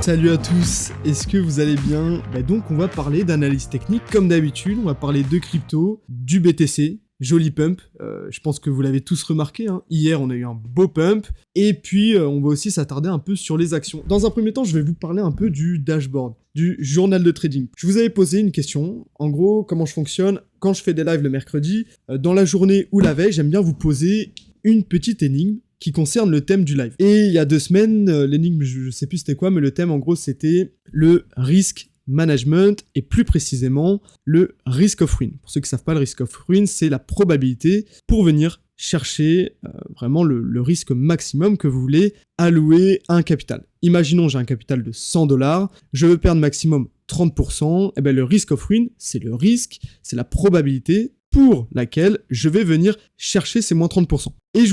Salut à tous, est-ce que vous allez bien? Donc on va parler d'analyse technique comme d'habitude, on va parler de crypto, du BTC, joli pump, je pense que vous l'avez tous remarqué, hein. Hier on a eu un beau pump, et puis on va aussi s'attarder un peu sur les actions. Dans un premier temps, je vais vous parler un peu du dashboard, du journal de trading. Je vous avais posé une question, en gros comment je fonctionne quand je fais des lives le mercredi, dans la journée ou la veille, j'aime bien vous poser une petite énigme qui concerne le thème du live. Et il y a 2 semaines, l'énigme, je sais plus c'était quoi, mais le thème en gros c'était le risk management et plus précisément le risk of ruin. Pour ceux qui savent pas, le risk of ruin, c'est la probabilité pour venir chercher vraiment le risque maximum que vous voulez allouer à un capital. Imaginons j'ai un capital de 100$, je veux perdre maximum 30%, et bien le risk of ruin, c'est le risque, c'est la probabilité pour laquelle je vais venir chercher ces moins 30%. Et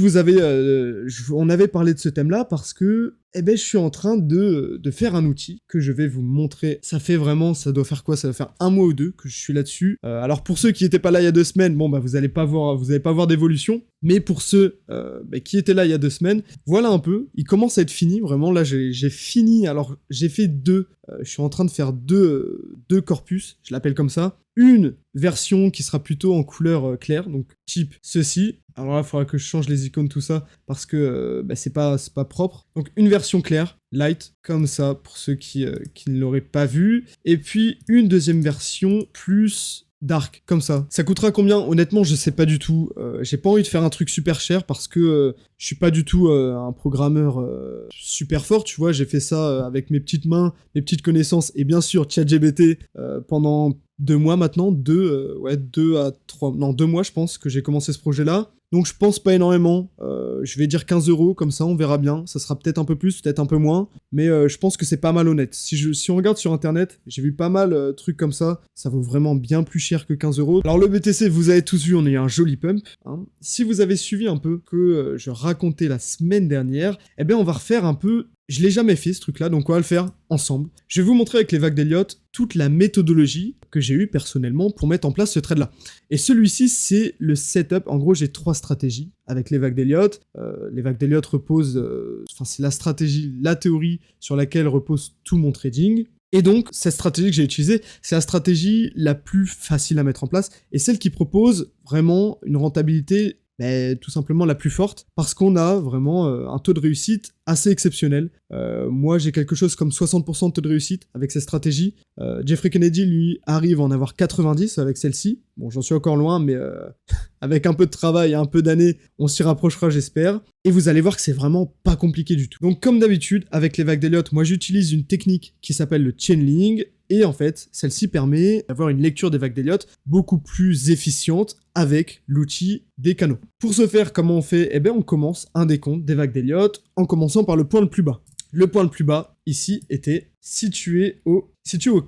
on avait parlé de ce thème-là parce que je suis en train de faire un outil que je vais vous montrer. Ça doit faire quoi? Ça doit faire 1 mois ou 2 que je suis là-dessus. Alors pour ceux qui n'étaient pas là il y a 2 semaines, vous allez pas voir d'évolution. Mais pour ceux qui étaient là il y a 2 semaines, voilà un peu. Il commence à être fini, vraiment. Là, j'ai fini. Alors, j'ai fait 2. Je suis en train de faire deux corpus, je l'appelle comme ça. Une version qui sera plutôt en couleur claire, donc type ceci. Alors là, il faudra que je change les icônes, tout ça, parce que c'est pas propre. Donc une version claire, light, comme ça, pour ceux qui ne l'auraient pas vu. Et puis une deuxième version plus dark, comme ça. Ça coûtera combien? Honnêtement, je sais pas du tout. J'ai pas envie de faire un truc super cher parce que je suis pas du tout un programmeur super fort, tu vois. J'ai fait ça avec mes petites mains, mes petites connaissances et bien sûr ChatGPT pendant 2 mois maintenant, 2 à 3, non 2 mois je pense que j'ai commencé ce projet-là. Donc je pense pas énormément, je vais dire 15€, comme ça on verra bien, ça sera peut-être un peu plus, peut-être un peu moins, mais je pense que c'est pas mal honnête. Si on regarde sur internet, j'ai vu pas mal de trucs comme ça vaut vraiment bien plus cher que 15€. Alors le BTC, vous avez tous vu, on a eu un joli pump, hein. Si vous avez suivi un peu que je racontais la semaine dernière, on va refaire un peu. Je l'ai jamais fait ce truc-là, donc on va le faire ensemble. Je vais vous montrer avec les vagues d'Elliott toute la méthodologie que j'ai eue personnellement pour mettre en place ce trade-là. Et celui-ci, c'est le setup. En gros, j'ai 3 stratégies avec les vagues d'Elliott. Les vagues d'Elliott reposent... c'est la stratégie, la théorie sur laquelle repose tout mon trading. Et donc, cette stratégie que j'ai utilisée, c'est la stratégie la plus facile à mettre en place et celle qui propose vraiment une rentabilité tout simplement la plus forte, parce qu'on a vraiment un taux de réussite assez exceptionnel. Moi, j'ai quelque chose comme 60% de taux de réussite avec cette stratégie. Jeffrey Kennedy, lui, arrive à en avoir 90 avec celle-ci. Bon, j'en suis encore loin, mais avec un peu de travail et un peu d'années, on s'y rapprochera, j'espère. Et vous allez voir que c'est vraiment pas compliqué du tout. Donc, comme d'habitude, avec les vagues d'Elliott, moi, j'utilise une technique qui s'appelle le channeling. Et en fait, celle-ci permet d'avoir une lecture des vagues d'Elliott beaucoup plus efficiente avec l'outil des canaux. Pour ce faire, comment on fait? On commence un décompte des vagues d'Elliott en commençant par le point le plus bas. Le point le plus bas, ici, était situé au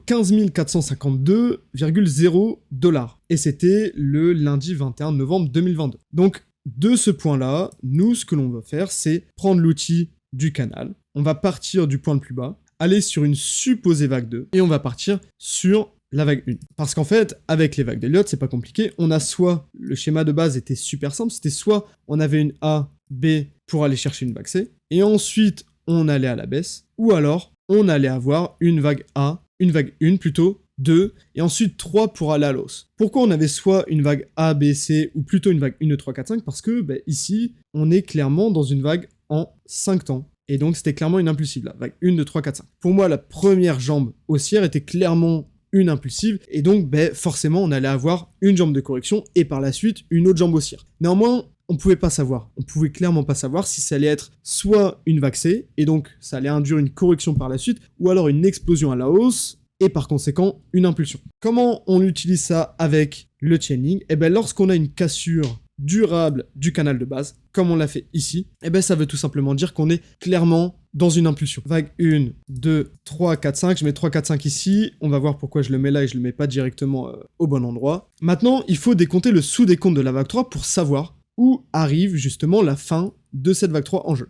15 452,0$. Et c'était le lundi 21 novembre 2022. Donc, de ce point-là, nous, ce que l'on va faire, c'est prendre l'outil du canal. On va partir du point le plus bas, aller sur une supposée vague 2, et on va partir sur la vague 1. Parce qu'en fait, avec les vagues d'Elliott, c'est pas compliqué, on a soit, le schéma de base était super simple, c'était soit on avait une A, B pour aller chercher une vague C, et ensuite on allait à la baisse, ou alors on allait avoir une vague A, une vague 1 plutôt, 2, et ensuite 3 pour aller à la hausse. Pourquoi on avait soit une vague A, B, C, ou plutôt une vague 1, 2, 3, 4, 5? Parce que ici, on est clairement dans une vague en 5 temps. Et donc, c'était clairement une impulsive, là. Vague 1, 2, 3, 4, 5. Pour moi, la première jambe haussière était clairement une impulsive. Et donc, forcément, on allait avoir une jambe de correction et par la suite, une autre jambe haussière. Néanmoins, on pouvait pas savoir. On pouvait clairement pas savoir si ça allait être soit une vague C, et donc ça allait induire une correction par la suite, ou alors une explosion à la hausse, et par conséquent, une impulsion. Comment on utilise ça avec le chaining? Lorsqu'on a une cassure durable du canal de base, comme on l'a fait ici, ça veut tout simplement dire qu'on est clairement dans une impulsion. Vague 1, 2, 3, 4, 5, je mets 3, 4, 5 ici, on va voir pourquoi je le mets là et je le mets pas directement au bon endroit. Maintenant, il faut décompter le sous-décompte de la vague 3 pour savoir où arrive justement la fin de cette vague 3 en jeu.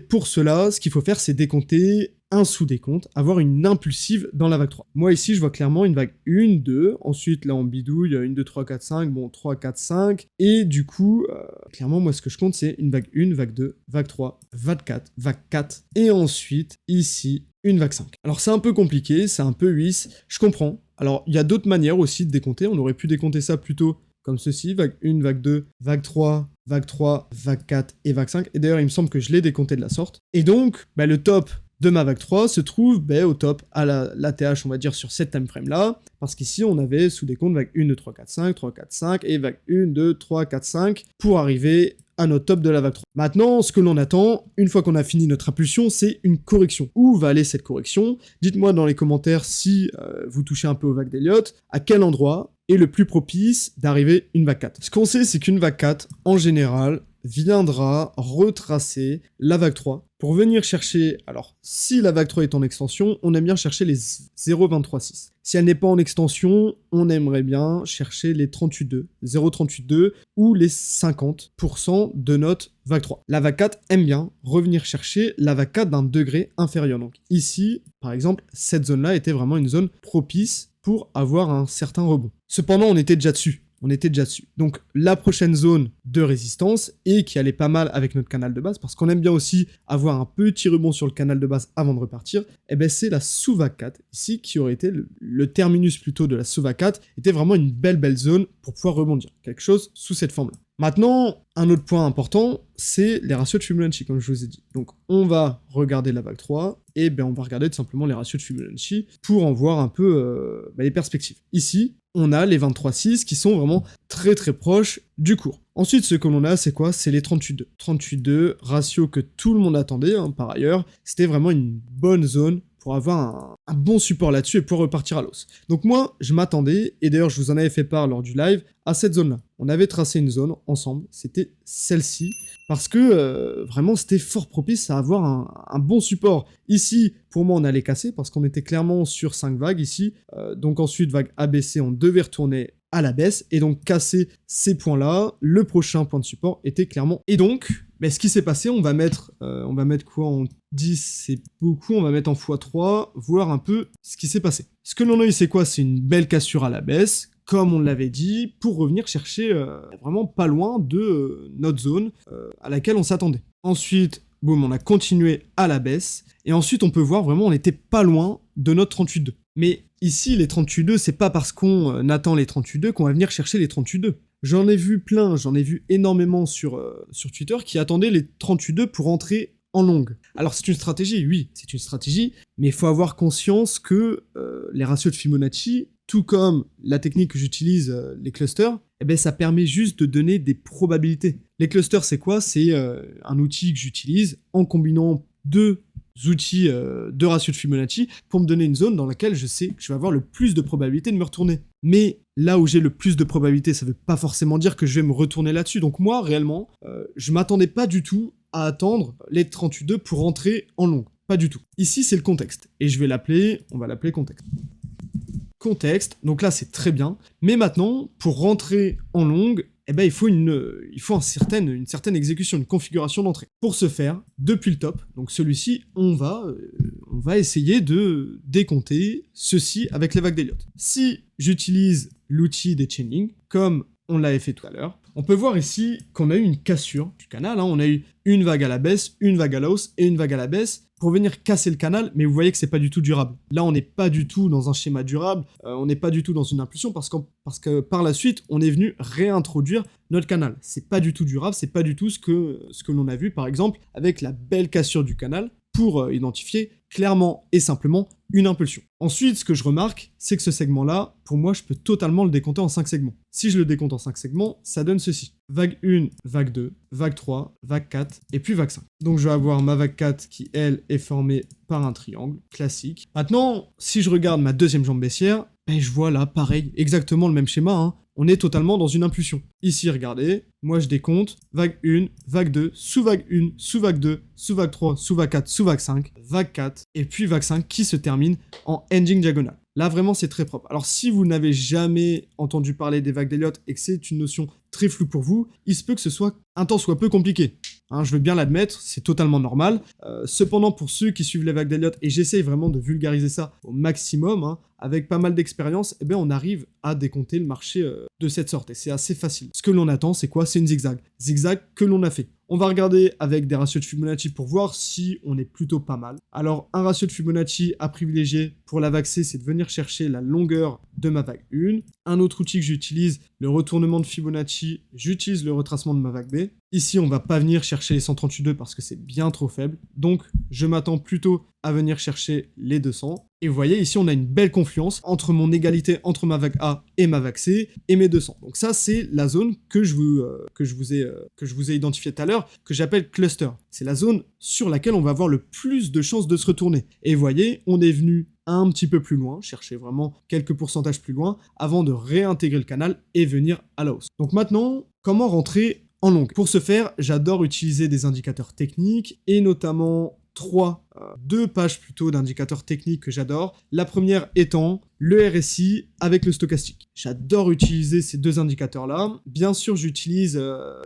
Pour cela, ce qu'il faut faire, c'est décompter un sous-décompte, avoir une impulsive dans la vague 3. Moi ici, je vois clairement une vague 1, 2, ensuite là on bidouille, 1, 2, 3, 4, 5, bon 3, 4, 5, et du coup, clairement moi ce que je compte c'est une vague 1, vague 2, vague 3, vague 4, et ensuite ici, une vague 5. Alors c'est un peu compliqué, c'est un peu 8, je comprends. Alors il y a d'autres manières aussi de décompter, on aurait pu décompter ça plutôt comme ceci, vague 1, vague 2, vague 3, vague 3, vague 4 et vague 5. Et d'ailleurs il me semble que je l'ai décompté de la sorte. Et donc le top de ma vague 3 se trouve au top à la TH, on va dire, sur cette timeframe là, parce qu'ici on avait sous décompte vague 1, 2, 3, 4, 5, 3, 4, 5, et vague 1, 2, 3, 4, 5, pour arriver à notre top de la vague 3. Maintenant, ce que l'on attend, une fois qu'on a fini notre impulsion, c'est une correction. Où va aller cette correction? Dites-moi dans les commentaires si vous touchez un peu aux vagues d'Elliott, à quel endroit est le plus propice d'arriver une vague 4. Ce qu'on sait, c'est qu'une vague 4, en général, viendra retracer la vague 3 pour venir chercher, alors si la vague 3 est en extension, on aime bien chercher les 0,236. Si elle n'est pas en extension, on aimerait bien chercher les 38,2, 0,38,2 ou les 50% de notre vague 3. La vague 4 aime bien revenir chercher la vague 4 d'un degré inférieur. Donc ici, par exemple, cette zone-là était vraiment une zone propice pour avoir un certain rebond. Cependant, on était déjà dessus. Donc la prochaine zone de résistance, et qui allait pas mal avec notre canal de base, parce qu'on aime bien aussi avoir un petit rebond sur le canal de base avant de repartir, c'est la sous-vague 4, ici, qui aurait été le terminus plutôt de la sous-vague 4, était vraiment une belle zone pour pouvoir rebondir. Quelque chose sous cette forme-là. Maintenant, un autre point important, c'est les ratios de Fibonacci, comme je vous ai dit. Donc on va regarder la vague 3, et on va regarder tout simplement les ratios de Fibonacci pour en voir un peu les perspectives. Ici, on a les 23,6 qui sont vraiment très proches du cours. Ensuite, ce que l'on a, c'est quoi? C'est les 38,2. 38,2, ratio que tout le monde attendait, par ailleurs. C'était vraiment une bonne zone pour avoir un bon support là-dessus et pouvoir repartir à l'os. Donc moi, je m'attendais, et d'ailleurs je vous en avais fait part lors du live, à cette zone-là. On avait tracé une zone ensemble, c'était celle-ci, parce que vraiment c'était fort propice à avoir un bon support. Ici, pour moi, on allait casser, parce qu'on était clairement sur 5 vagues ici, donc ensuite, vague ABC, on devait retourner à la baisse, et donc casser ces points-là, le prochain point de support était clairement... Et donc, ce qui s'est passé, on va mettre quoi en 10, c'est beaucoup, on va mettre en x3, voir un peu ce qui s'est passé. Ce que l'on a eu, c'est quoi? C'est une belle cassure à la baisse, comme on l'avait dit, pour revenir chercher vraiment pas loin de notre zone à laquelle on s'attendait. Ensuite, boum, on a continué à la baisse, et ensuite on peut voir vraiment on était pas loin de notre 38,2. Mais ici, les 38,2, c'est pas parce qu'on attend les 38,2 qu'on va venir chercher les 38,2. J'en ai vu plein, j'en ai vu énormément sur Twitter qui attendaient les 38,2 pour entrer en longue. Alors c'est une stratégie, oui, c'est une stratégie, mais il faut avoir conscience que les ratios de Fibonacci, tout comme la technique que j'utilise, les clusters, ça permet juste de donner des probabilités. Les clusters, c'est quoi? C'est un outil que j'utilise en combinant deux outils de ratio de Fibonacci pour me donner une zone dans laquelle je sais que je vais avoir le plus de probabilité de me retourner. Mais là où j'ai le plus de probabilité, ça veut pas forcément dire que je vais me retourner là-dessus. Donc moi, réellement, je m'attendais pas du tout à attendre les 38,2 pour rentrer en longue. Pas du tout. Ici, c'est le contexte. Et on va l'appeler contexte. Contexte, donc là, c'est très bien. Mais maintenant, pour rentrer en longue, il faut une certaine exécution, une configuration d'entrée. Pour ce faire, depuis le top, donc celui-ci, on va essayer de décompter ceci avec les vagues d'Elliott. Si j'utilise l'outil des chaining, comme on l'avait fait tout à l'heure, on peut voir ici qu'on a eu une cassure du canal, on a eu une vague à la baisse, une vague à la hausse et une vague à la baisse pour venir casser le canal, mais vous voyez que c'est pas du tout durable. Là, on n'est pas du tout dans un schéma durable, on n'est pas du tout dans une impulsion parce que par la suite, on est venu réintroduire notre canal. C'est pas du tout durable, c'est pas du tout ce que l'on a vu, par exemple, avec la belle cassure du canal pour identifier clairement et simplement une impulsion. Ensuite, ce que je remarque, c'est que ce segment-là, pour moi, je peux totalement le décompter en 5 segments. Si je le décompte en 5 segments, ça donne ceci. Vague 1, vague 2, vague 3, vague 4, et puis vague 5. Donc je vais avoir ma vague 4 qui, elle, est formée par un triangle classique. Maintenant, si je regarde ma deuxième jambe baissière, je vois là, pareil, exactement le même schéma, on est totalement dans une impulsion. Ici, regardez, moi je décompte, vague 1, vague 2, sous-vague 1, sous-vague 2, sous-vague 3, sous-vague 4, sous-vague 5, vague 4, et puis vague 5 qui se termine en ending diagonale. Là, vraiment, c'est très propre. Alors, si vous n'avez jamais entendu parler des vagues d'Elliott et que c'est une notion très flou pour vous, il se peut que ce soit un tant soit peu compliqué. Hein, je veux bien l'admettre, c'est totalement normal. Cependant, pour ceux qui suivent les vagues d'Elliott, et j'essaye vraiment de vulgariser ça au maximum, hein, avec pas mal d'expérience, eh bien on arrive à décompter le marché de cette sorte, et c'est assez facile. Ce que l'on attend, c'est quoi? C'est une zigzag. Zigzag que l'on a fait. On va regarder avec des ratios de Fibonacci pour voir si on est plutôt pas mal. Alors, un ratio de Fibonacci à privilégier pour la vague C, c'est de venir chercher la longueur de ma vague 1. Un autre outil que j'utilise, le retournement de Fibonacci, j'utilise le retracement de ma vague B. Ici, on va pas venir chercher les 138,2 parce que c'est bien trop faible. Donc, je m'attends plutôt à venir chercher les 200. Et vous voyez, ici, on a une belle confluence entre mon égalité entre ma vague A et ma vague C et mes 200. Donc ça, c'est la zone que je vous ai identifiée tout à l'heure, que j'appelle cluster. C'est la zone sur laquelle on va avoir le plus de chances de se retourner. Et vous voyez, on est venu un petit peu plus loin, chercher vraiment quelques pourcentages plus loin, avant de réintégrer le canal et venir à la hausse. Donc maintenant, comment rentrer en longue? Pour ce faire, j'adore utiliser des indicateurs techniques, et notamment deux pages plutôt d'indicateurs techniques que j'adore. La première étant le RSI avec le stochastique. J'adore utiliser ces deux indicateurs-là. Bien sûr, j'utilise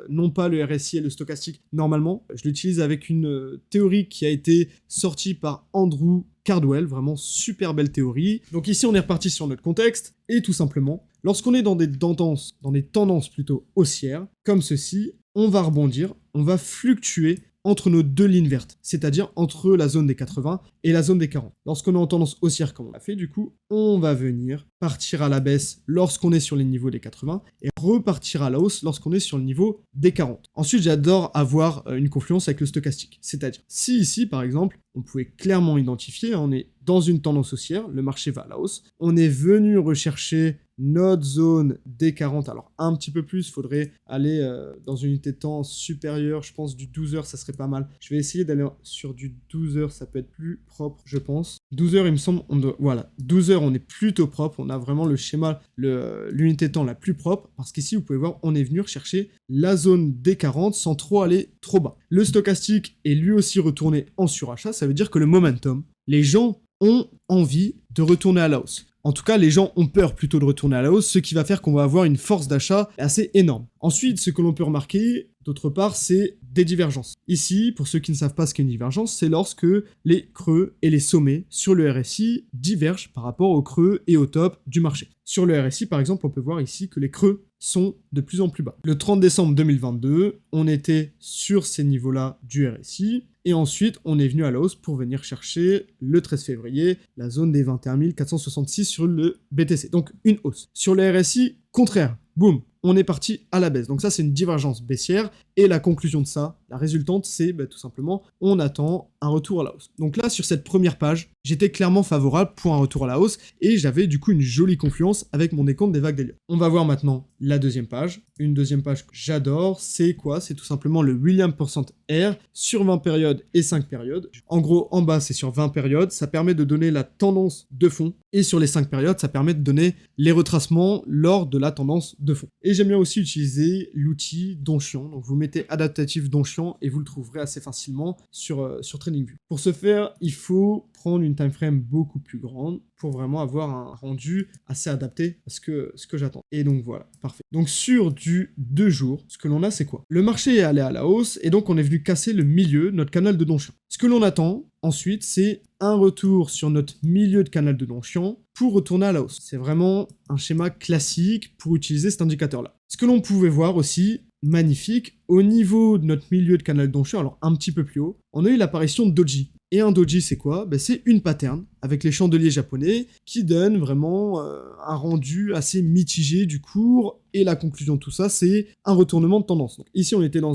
non pas le RSI et le stochastique normalement. Je l'utilise avec une théorie qui a été sortie par Andrew Cardwell, vraiment super belle théorie. Donc ici, on est reparti sur notre contexte, et tout simplement, lorsqu'on est dans des tendances plutôt haussières, comme ceci, on va rebondir, on va fluctuer entre nos deux lignes vertes, c'est-à-dire entre la zone des 80 et la zone des 40. Lorsqu'on est en tendance haussière comme on l'a fait, du coup, on va venir partir à la baisse lorsqu'on est sur les niveaux des 80 et repartir à la hausse lorsqu'on est sur le niveau des 40. Ensuite, j'adore avoir une confluence avec le stochastique, c'est-à-dire si ici, par exemple, on pouvait clairement identifier, on est dans une tendance haussière, le marché va à la hausse, on est venu rechercher notre zone des 40, alors un petit peu plus, il faudrait aller dans une unité de temps supérieure, je pense du 12 heures, ça serait pas mal. Je vais essayer d'aller sur du 12 heures, ça peut être plus propre, je pense. 12 heures, il me semble, voilà, 12 heures, on est plutôt propre, on a vraiment le schéma, l'unité de temps la plus propre, parce qu'ici, vous pouvez voir, on est venu rechercher la zone des 40 sans trop aller trop bas. Le stochastique est lui aussi retourné en surachat, ça veut dire que le momentum, les gens ont envie de retourner à la hausse. En tout cas, les gens ont peur plutôt de retourner à la hausse, ce qui va faire qu'on va avoir une force d'achat assez énorme. Ensuite, ce que l'on peut remarquer, d'autre part, c'est des divergences. Ici, pour ceux qui ne savent pas ce qu'est une divergence, c'est lorsque les creux et les sommets sur le RSI divergent par rapport aux creux et au top du marché. Sur le RSI, par exemple, on peut voir ici que les creux sont de plus en plus bas. Le 30 décembre 2022, on était sur ces niveaux-là du RSI, et ensuite, on est venu à la hausse pour venir chercher le 13 février, la zone des 21 466 sur le BTC. Donc, une hausse. Sur le RSI, contraire. Boum, on est parti à la baisse. Donc ça, c'est une divergence baissière. Et la conclusion de ça, la résultante, c'est tout simplement, on attend un retour à la hausse. Donc là, sur cette première page, j'étais clairement favorable pour un retour à la hausse, et j'avais du coup une jolie confluence avec mon décompte des vagues d'Elliott. On va voir maintenant la deuxième page. Une deuxième page que j'adore, c'est quoi? C'est tout simplement le Williams % R sur 20 périodes et 5 périodes. En gros, en bas, c'est sur 20 périodes. Ça permet de donner la tendance de fond. Et sur les 5 périodes, ça permet de donner les retracements lors de la tendance de fond. Et j'aime bien aussi utiliser l'outil Donchian. Donc vous mettez adaptatif Donchian et vous le trouverez assez facilement sur TradingView. Pour ce faire, il faut prendre une time frame beaucoup plus grande pour vraiment avoir un rendu assez adapté à ce que j'attends. Et donc voilà, parfait. Donc sur du 2 jours, ce que l'on a, c'est quoi? Le marché est allé à la hausse et donc on est venu casser le milieu de notre canal de Donchian. Ce que l'on attend ensuite, c'est un retour sur notre milieu de canal de Donchian pour retourner à la hausse. C'est vraiment un schéma classique pour utiliser cet indicateur-là. Ce que l'on pouvait voir aussi, magnifique, au niveau de notre milieu de canal de Donchian, alors un petit peu plus haut, on a eu l'apparition de Doji. Et un doji, c'est quoi? C'est une pattern avec les chandeliers japonais qui donne vraiment un rendu assez mitigé du cours. Et la conclusion de tout ça, c'est un retournement de tendance. Donc, ici, on était dans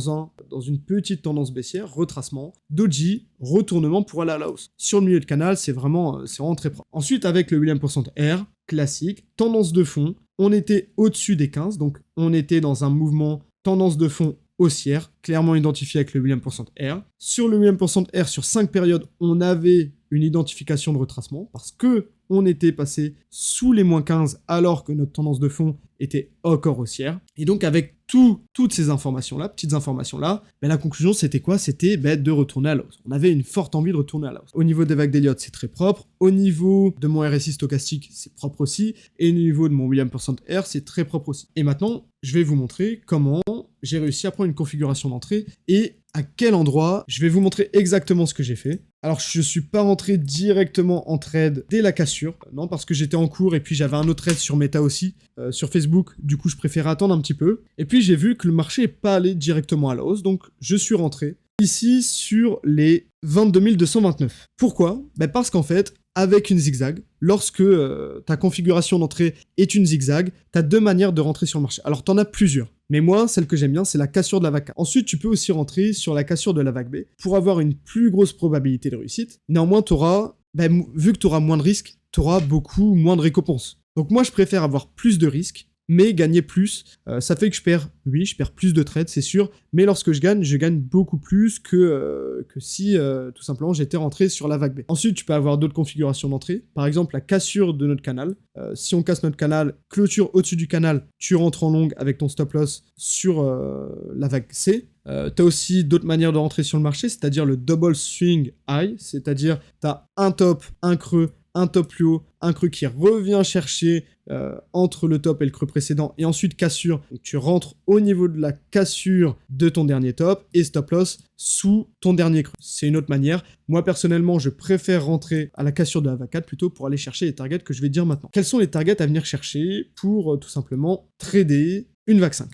une petite tendance baissière, retracement, doji, retournement pour aller à la hausse. Sur le milieu de canal, c'est vraiment très propre. Ensuite, avec le Williams % R, classique, tendance de fond, on était au-dessus des 15, donc on était dans un mouvement tendance de fond haussière, clairement identifié avec le Williams % R. Sur le Williams % R, sur 5 périodes, on avait une identification de retracement parce que on était passé sous les -15 alors que notre tendance de fond était encore haussière. Et donc avec toutes ces informations-là, petites informations-là, la conclusion c'était quoi? C'était de retourner à la hausse. On avait une forte envie de retourner à la hausse. Au niveau des vagues d'Elliott, c'est très propre. Au niveau de mon RSI stochastique, c'est propre aussi. Et au niveau de mon Williams %R, c'est très propre aussi. Et maintenant, je vais vous montrer comment j'ai réussi à prendre une configuration d'entrée et à quel endroit. Je vais vous montrer exactement ce que j'ai fait. Alors, je ne suis pas rentré directement en trade dès la cassure, non, parce que j'étais en cours et puis j'avais un autre trade sur Meta aussi, sur Facebook, du coup je préférais attendre un petit peu. Et puis j'ai vu que le marché n'est pas allé directement à la hausse, donc je suis rentré ici sur les 22 229. Pourquoi? Parce qu'en fait, avec une zigzag, lorsque ta configuration d'entrée est une zigzag, tu as deux manières de rentrer sur le marché. Alors, tu en as plusieurs. Mais moi, celle que j'aime bien, c'est la cassure de la vague A. Ensuite, tu peux aussi rentrer sur la cassure de la vague B pour avoir une plus grosse probabilité de réussite. Néanmoins, vu que tu auras moins de risques, tu auras beaucoup moins de récompenses. Donc moi, je préfère avoir plus de risques, mais gagner plus. Ça fait que je perds plus de trades, c'est sûr, mais lorsque je gagne beaucoup plus que si, tout simplement, j'étais rentré sur la vague B. Ensuite, tu peux avoir d'autres configurations d'entrée, par exemple la cassure de notre canal. Si on casse notre canal, clôture au-dessus du canal, tu rentres en longue avec ton stop loss sur la vague C. Tu as aussi d'autres manières de rentrer sur le marché, c'est-à-dire le double swing high, c'est-à-dire tu as un top, un creux, un top plus haut, un creux qui revient chercher entre le top et le creux précédent, et ensuite cassure. Donc tu rentres au niveau de la cassure de ton dernier top et stop loss sous ton dernier creux. C'est une autre manière. Moi personnellement, je préfère rentrer à la cassure de la vague 4 plutôt pour aller chercher les targets que je vais dire maintenant. Quels sont les targets à venir chercher pour tout simplement trader une vague 5?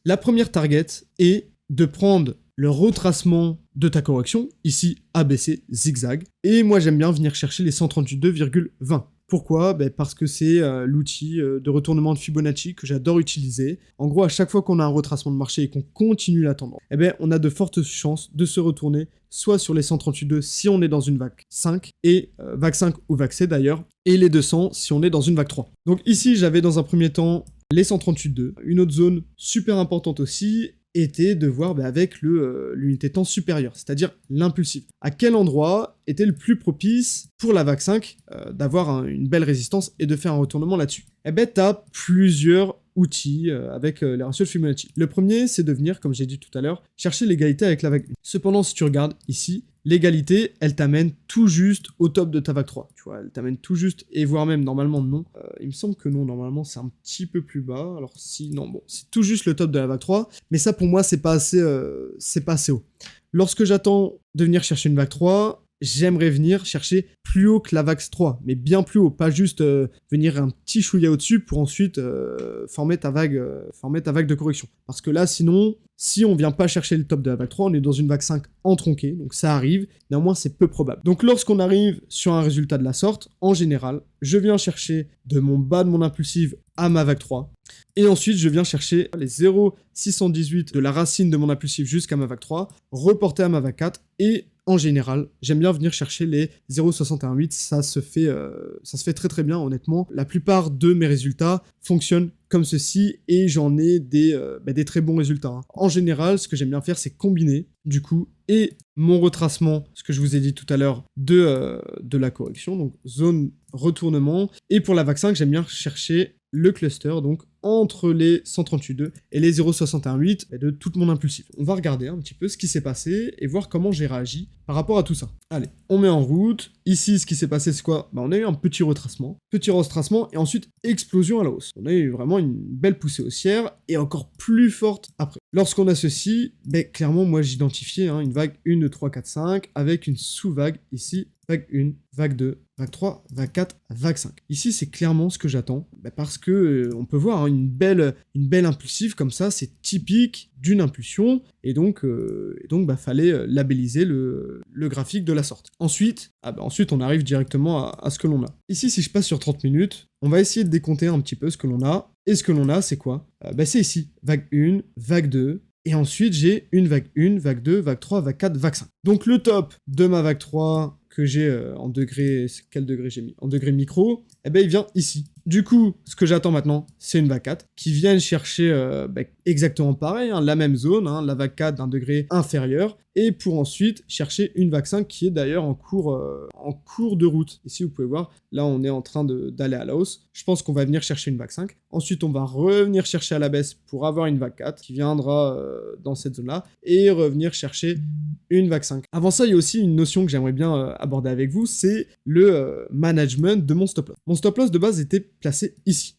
La première target est de prendre le retracement de ta correction, ici ABC, zigzag, et moi j'aime bien venir chercher les 132,20. Pourquoi? Parce que c'est l'outil de retournement de Fibonacci que j'adore utiliser. En gros, à chaque fois qu'on a un retracement de marché et qu'on continue la tendance, on a de fortes chances de se retourner soit sur les 138,2 si on est dans une vague 5, et vague 5 ou vague C d'ailleurs, et les 200 si on est dans une vague 3. Donc ici, j'avais dans un premier temps les 138,2. Une autre zone super importante aussi était de voir avec l'unité temps supérieure, c'est-à-dire l'impulsif. À quel endroit était le plus propice pour la vague 5 d'avoir une belle résistance et de faire un retournement là-dessus? Tu as plusieurs outils avec les ratios de Fibonacci. Le premier, c'est de venir, comme j'ai dit tout à l'heure, chercher l'égalité avec la vague 1. Cependant, si tu regardes ici, l'égalité, elle t'amène tout juste au top de ta vague 3. Tu vois, elle t'amène tout juste, et voire même normalement non. Il me semble que non, normalement c'est un petit peu plus bas. Alors si, non, bon, c'est tout juste le top de la vague 3. Mais ça pour moi, c'est pas assez haut. Lorsque j'attends de venir chercher une vague 3, j'aimerais venir chercher plus haut que la vague 3, mais bien plus haut, pas juste venir un petit chouïa au-dessus pour ensuite former ta vague de correction. Parce que là, sinon, si on vient pas chercher le top de la vague 3, on est dans une vague 5 en tronqué, donc ça arrive, néanmoins c'est peu probable. Donc lorsqu'on arrive sur un résultat de la sorte, en général, je viens chercher de mon bas de mon impulsive à ma vague 3, et ensuite je viens chercher les 0,618 de la racine de mon impulsive jusqu'à ma vague 3, reporter à ma vague 4, et en général, j'aime bien venir chercher les 0,618, ça se fait très très bien honnêtement. La plupart de mes résultats fonctionnent comme ceci et j'en ai des très bons résultats. En général, ce que j'aime bien faire, c'est combiner du coup et mon retracement, ce que je vous ai dit tout à l'heure, de la correction, donc zone retournement. Et pour la vague 5, j'aime bien chercher le cluster, donc entre les 138,2 et les 0,618 de toute mon impulsif. On va regarder un petit peu ce qui s'est passé et voir comment j'ai réagi par rapport à tout ça. Allez, on met en route. Ici, ce qui s'est passé, c'est quoi? On a eu un petit retracement et ensuite explosion à la hausse. On a eu vraiment une belle poussée haussière et encore plus forte après. Lorsqu'on a ceci, clairement, moi j'identifiais une vague 1, 2, 3, 4, 5 avec une sous-vague ici, vague 1, vague 2, vague 3, vague 4, vague 5. Ici, c'est clairement ce que j'attends, parce que on peut voir une belle impulsive comme ça, c'est typique d'une impulsion, et donc fallait labelliser le graphique de la sorte. Ensuite, on arrive directement à ce que l'on a. Ici, si je passe sur 30 minutes, on va essayer de décompter un petit peu ce que l'on a, et ce que l'on a, c'est quoi? C'est ici, vague 1, vague 2, et ensuite j'ai une vague 1, vague 2, vague 3, vague 4, vague 5. Donc le top de ma vague 3 que j'ai en degré, quel degré j'ai mis? En degré micro, il vient ici. Du coup, ce que j'attends maintenant, c'est une vague 4 qui vienne chercher exactement pareil, hein, la même zone, hein, la vague 4 d'un degré inférieur, et pour ensuite chercher une vague 5 qui est d'ailleurs en cours de route. Ici, vous pouvez voir, là, on est en train d'aller à la hausse. Je pense qu'on va venir chercher une vague 5. Ensuite, on va revenir chercher à la baisse pour avoir une vague 4 qui viendra dans cette zone-là et revenir chercher une vague 5. Avant ça, il y a aussi une notion que j'aimerais bien aborder avec vous, c'est le management de mon stop loss. Mon stop loss de base était placé ici.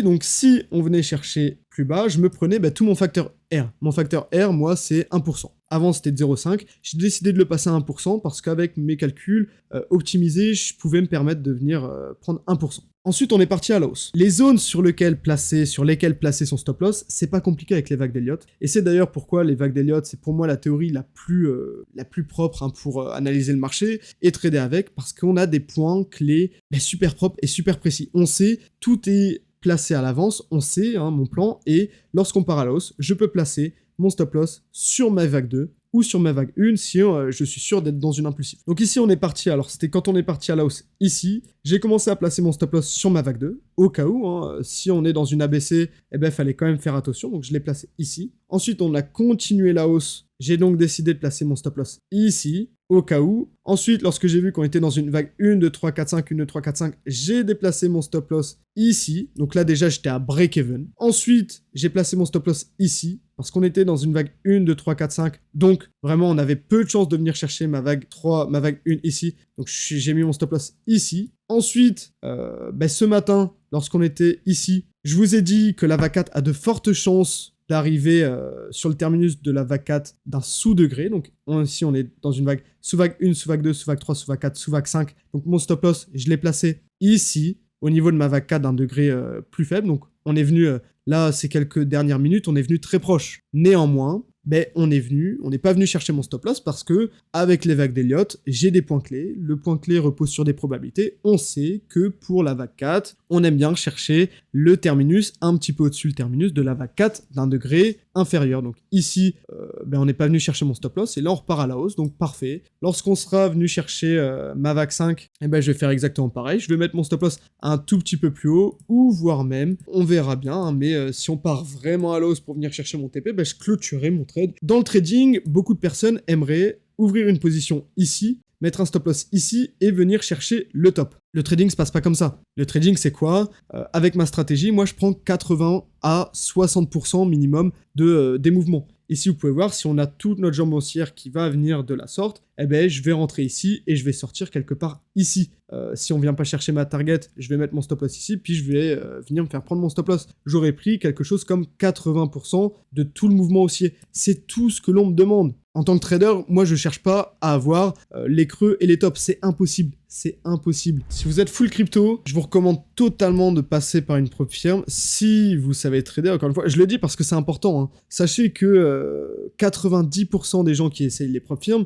Donc si on venait chercher plus bas, je me prenais tout mon facteur R. Mon facteur R, moi, c'est 1%. Avant, c'était de 0,5. J'ai décidé de le passer à 1% parce qu'avec mes calculs optimisés, je pouvais me permettre de venir prendre 1%. Ensuite, on est parti à la hausse. Les zones sur lesquelles placer son stop loss, c'est pas compliqué avec les vagues d'Elliott. Et c'est d'ailleurs pourquoi les vagues d'Elliott, c'est pour moi la théorie la plus propre pour analyser le marché et trader avec, parce qu'on a des points clés super propres et super précis. On sait, tout est placé à l'avance, on sait mon plan, et lorsqu'on part à la hausse, je peux placer mon stop loss sur ma vague 2 ou sur ma vague 1 si je suis sûr d'être dans une impulsive. Donc ici on est parti, alors c'était quand on est parti à la hausse ici, j'ai commencé à placer mon stop loss sur ma vague 2, au cas où, si on est dans une ABC, fallait quand même faire attention, donc je l'ai placé ici. Ensuite on a continué la hausse, j'ai donc décidé de placer mon stop loss ici, au cas où. Ensuite, lorsque j'ai vu qu'on était dans une vague 1, 2, 3, 4, 5, 1, 2, 3, 4, 5, j'ai déplacé mon stop loss ici. Donc là, déjà, j'étais à break-even. Ensuite, j'ai placé mon stop loss ici, parce qu'on était dans une vague 1, 2, 3, 4, 5. Donc, vraiment, on avait peu de chances de venir chercher ma vague 3, ma vague 1 ici. Donc, j'ai mis mon stop loss ici. Ensuite, ce matin, lorsqu'on était ici, je vous ai dit que la vague 4 a de fortes chances d'arriver sur le terminus de la vague 4 d'un sous-degré. Donc ici, on est dans une vague sous vague 1, sous vague 2, sous vague 3, sous vague 4, sous vague 5. Donc mon stop loss, je l'ai placé ici, au niveau de ma vague 4 d'un degré plus faible. Donc on est venu, là, ces quelques dernières minutes, on est venu très proche. Néanmoins, on n'est pas venu chercher mon stop loss parce que, avec les vagues d'Elliott, j'ai des points clés. Le point clé repose sur des probabilités. On sait que pour la vague 4, on aime bien chercher le terminus, un petit peu au-dessus le terminus de la vague 4 d'un degré inférieur. Donc ici, on n'est pas venu chercher mon stop loss et là on repart à la hausse, donc parfait. Lorsqu'on sera venu chercher ma vague 5, je vais faire exactement pareil. Je vais mettre mon stop loss un tout petit peu plus haut, ou voire même, on verra bien, mais si on part vraiment à la hausse pour venir chercher mon TP, je clôturerai mon trade. Dans le trading, beaucoup de personnes aimeraient ouvrir une position ici, mettre un stop loss ici et venir chercher le top. Le trading se passe pas comme ça. Le trading, c'est quoi ? Avec ma stratégie, moi je prends 80 à 60% minimum des mouvements. Ici, vous pouvez voir, si on a toute notre jambe haussière qui va venir de la sorte, je vais rentrer ici et je vais sortir quelque part ici. Si on vient pas chercher ma target, je vais mettre mon stop loss ici, puis je vais venir me faire prendre mon stop loss. J'aurais pris quelque chose comme 80% de tout le mouvement haussier. C'est tout ce que l'on me demande. En tant que trader, moi je cherche pas à avoir les creux et les tops, c'est impossible. C'est impossible. Si vous êtes full crypto, je vous recommande totalement de passer par une propre firme. Si vous savez trader, encore une fois, je le dis parce que c'est important. Sachez que 90% des gens qui essayent les propres firmes,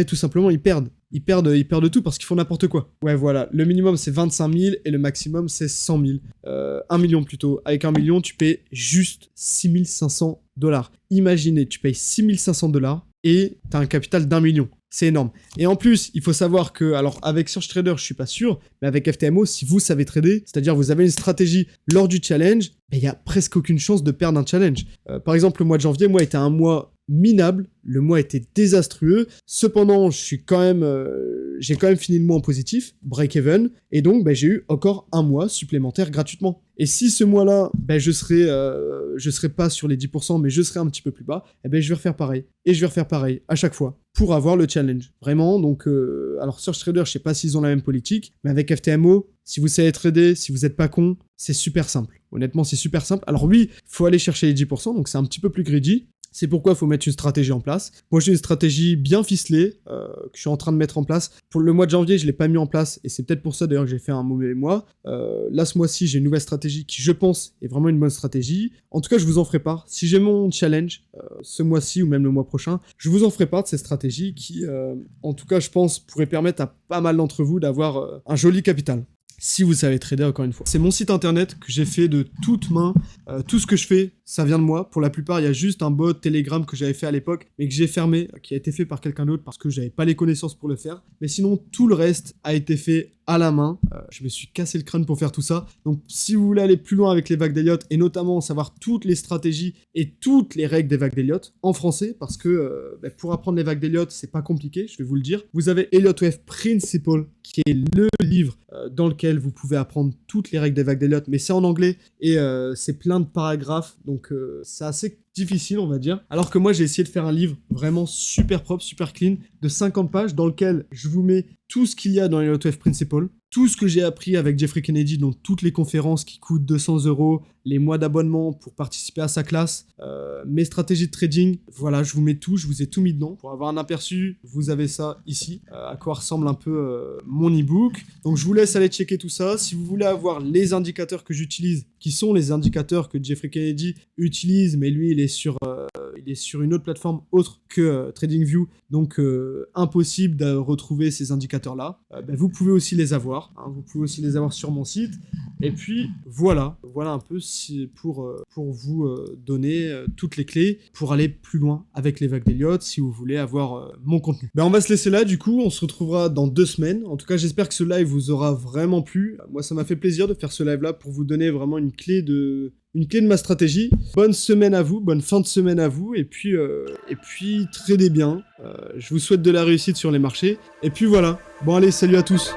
tout simplement, ils perdent. Ils perdent tout parce qu'ils font n'importe quoi. Ouais, voilà. Le minimum, c'est 25 000 et le maximum, c'est 100 000. 1 million plutôt. Avec 1 million, tu payes juste 6 500 $. Imaginez, tu payes 6 500 $ et tu as un capital d'1 million. C'est énorme. Et en plus, il faut savoir que, alors avec SearchTrader, je suis pas sûr, mais avec FTMO, si vous savez trader, c'est-à-dire vous avez une stratégie lors du challenge, il y a presque aucune chance de perdre un challenge. Par exemple, le mois de janvier, moi, était un mois minable. Le mois était désastrueux. Cependant, j'ai quand même fini le mois en positif, break-even, et donc j'ai eu encore un mois supplémentaire gratuitement. Et si ce mois-là, je serai pas sur les 10%, mais je serai un petit peu plus bas, je vais refaire pareil. Et je vais refaire pareil à chaque fois pour avoir le challenge. Vraiment, donc, alors SearchTrader, je sais pas s'ils ont la même politique, mais avec FTMO, si vous savez trader, si vous n'êtes pas con, c'est super simple. Honnêtement, c'est super simple. Alors oui, il faut aller chercher les 10%, donc c'est un petit peu plus greedy. C'est pourquoi il faut mettre une stratégie en place. Moi, j'ai une stratégie bien ficelée que je suis en train de mettre en place. Pour le mois de janvier, je ne l'ai pas mis en place et c'est peut-être pour ça d'ailleurs que j'ai fait un mauvais mois. Là, ce mois-ci, j'ai une nouvelle stratégie qui, je pense, est vraiment une bonne stratégie. En tout cas, je vous en ferai part. Si j'ai mon challenge ce mois-ci ou même le mois prochain, je vous en ferai part de ces stratégies qui, en tout cas, je pense, pourraient permettre à pas mal d'entre vous d'avoir un joli capital. Si vous savez trader, encore une fois. C'est mon site internet que j'ai fait de toute main. Tout ce que je fais, ça vient de moi. Pour la plupart, il y a juste un bot Telegram que j'avais fait à l'époque, mais que j'ai fermé, qui a été fait par quelqu'un d'autre parce que j'avais pas les connaissances pour le faire. Mais sinon, tout le reste a été fait à la main. Je me suis cassé le crâne pour faire tout ça. Donc, si vous voulez aller plus loin avec les vagues d'Elliott, et notamment savoir toutes les stratégies et toutes les règles des vagues d'Elliott, en français, parce que pour apprendre les vagues d'Elliott, c'est pas compliqué, je vais vous le dire. Vous avez Elliott Wave Principle, qui est le livre dans lequel vous pouvez apprendre toutes les règles des vagues d'Elliott, mais c'est en anglais, et c'est plein de paragraphes, donc c'est assez difficile, on va dire. Alors que moi, j'ai essayé de faire un livre vraiment super propre, super clean, de 50 pages, dans lequel je vous mets tout ce qu'il y a dans Elliott Wave Principle, tout ce que j'ai appris avec Jeffrey Kennedy, donc toutes les conférences qui coûtent 200 €, les mois d'abonnement pour participer à sa classe, mes stratégies de trading, voilà, je vous mets tout, je vous ai tout mis dedans. Pour avoir un aperçu, vous avez ça ici, à quoi ressemble un peu mon e-book. Donc je vous laisse aller checker tout ça. Si vous voulez avoir les indicateurs que j'utilise, qui sont les indicateurs que Jeffrey Kennedy utilise, mais lui, il est sur une autre plateforme autre que TradingView, donc impossible de retrouver ces indicateurs-là. Vous pouvez aussi les avoir, hein, vous pouvez aussi les avoir sur mon site. Et puis voilà un peu pour vous donner toutes les clés pour aller plus loin avec les vagues d'Elliott si vous voulez avoir mon contenu. On va se laisser là, du coup, on se retrouvera dans 2 semaines. En tout cas, j'espère que ce live vous aura vraiment plu. Moi, ça m'a fait plaisir de faire ce live-là pour vous donner vraiment une clé de ma stratégie. Bonne semaine à vous, bonne fin de semaine à vous, et puis tradez bien. Je vous souhaite de la réussite sur les marchés. Et puis voilà. Bon allez, salut à tous.